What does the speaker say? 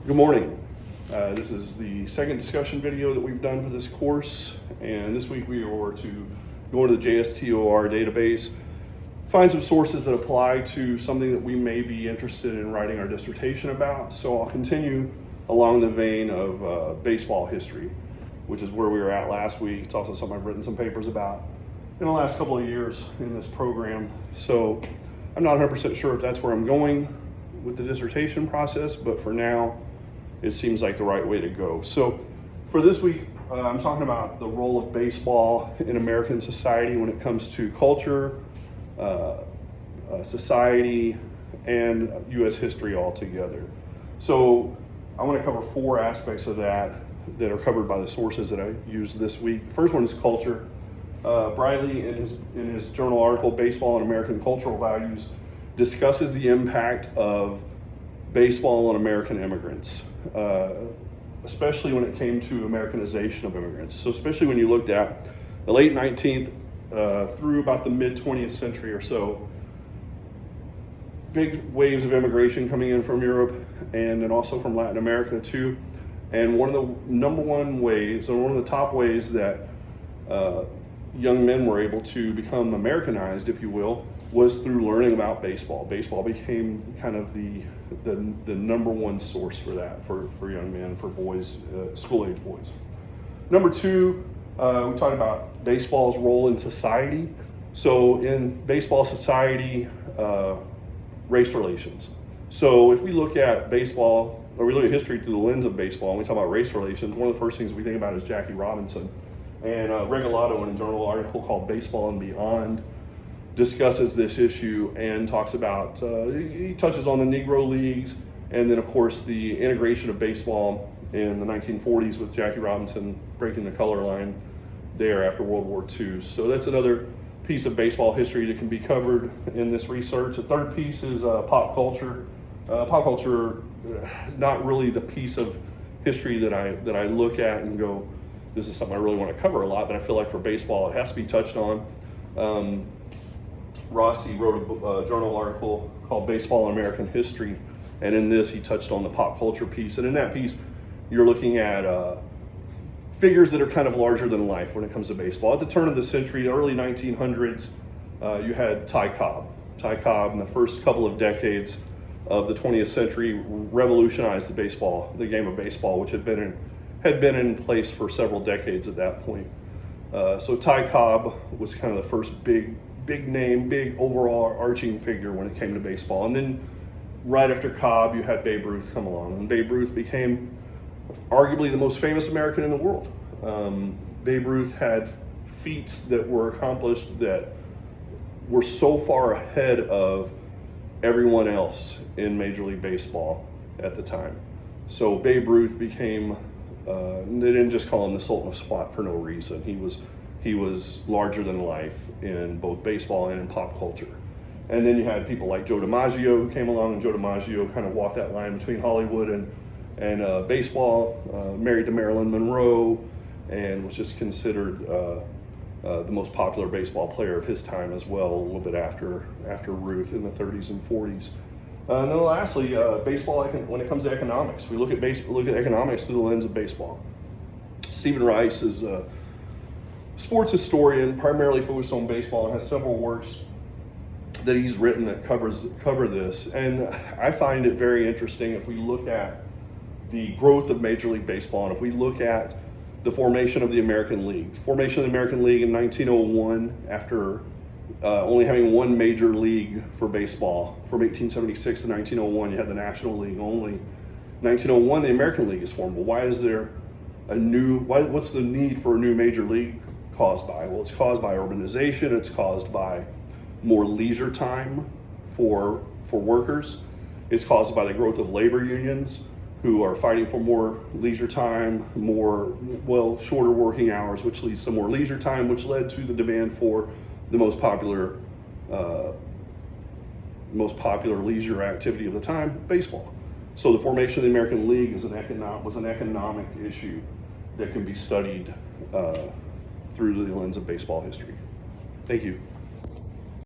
Good morning. This is the second discussion video that we've done for this course, and this week we are to go into the JSTOR database, find some sources that apply to something that we may be interested in writing our dissertation about. So I'll continue along the vein of baseball history, which is where we were at last week. It's also something I've written some papers about in the last couple of years in this program. So I'm not 100% sure if that's where I'm going with the dissertation process, but for now, it seems like the right way to go. So for this week, I'm talking about the role of baseball in American society when it comes to culture, society, and U.S. history altogether. So I want to cover four aspects of that are covered by the sources that I used this week. First one is culture. Briley, in his journal article, Baseball and American Cultural Values, discusses the impact of baseball on American immigrants, especially when it came to Americanization of immigrants. So especially when you looked at the late 19th through about the mid 20th century or so, big waves of immigration coming in from Europe and then also from Latin America too. And one of the number one ways, or one of the top ways that young men were able to become Americanized, if you will, was through learning about baseball. Baseball became kind of the number one source for that, for young men, for boys, school-age boys. Number two, we talked about baseball's role in society. So in baseball society, race relations. So if we look at baseball, or we look at history through the lens of baseball, and we talk about race relations, one of the first things we think about is Jackie Robinson. And Regalado, in a journal article called Baseball and Beyond, discusses this issue and talks about, he touches on the Negro Leagues, and then of course the integration of baseball in the 1940s with Jackie Robinson breaking the color line there after World War II. So that's another piece of baseball history that can be covered in this research. The third piece is pop culture. Pop culture is not really the piece of history that I look at and go, this is something I really want to cover a lot, but I feel like for baseball it has to be touched on. Rossi wrote a journal article called Baseball and American History, and in this he touched on the pop culture piece. And in that piece, you're looking at figures that are kind of larger than life when it comes to baseball. At the turn of the century, the early 1900s, you had Ty Cobb. Ty Cobb, in the first couple of decades of the 20th century, revolutionized the game of baseball, which had been in place for several decades at that point. So Ty Cobb was kind of the first big name, big overall arching figure when it came to baseball. And then right after Cobb, you had Babe Ruth come along, and Babe Ruth became arguably the most famous American in the world. Babe Ruth had feats that were accomplished that were so far ahead of everyone else in Major League Baseball at the time. So Babe Ruth became, they didn't just call him the Sultan of Swat for no reason. He was larger than life in both baseball and in pop culture. And then you had people like Joe DiMaggio who came along, and Joe DiMaggio kind of walked that line between Hollywood and baseball, married to Marilyn Monroe, and was just considered the most popular baseball player of his time as well, a little bit after Ruth in the 30s and 40s. And then lastly, baseball, when it comes to economics, we look at economics through the lens of baseball. Stephen Rice is a sports historian, primarily focused on baseball, and has several works that he's written that cover this. And I find it very interesting if we look at the growth of Major League Baseball, and if we look at the formation of the American League. Formation of the American League in 1901, after only having one major league for baseball. From 1876 to 1901, you had the National League only. 1901, the American League is formed. Well, why is there what's the need for a new major league caused by? Well, it's caused by urbanization. It's caused by more leisure time for workers. It's caused by the growth of labor unions who are fighting for more leisure time, shorter working hours, which leads to more leisure time, which led to the demand for the most popular leisure activity of the time, baseball. So the formation of the American League was an economic issue that can be studied through the lens of baseball history. Thank you.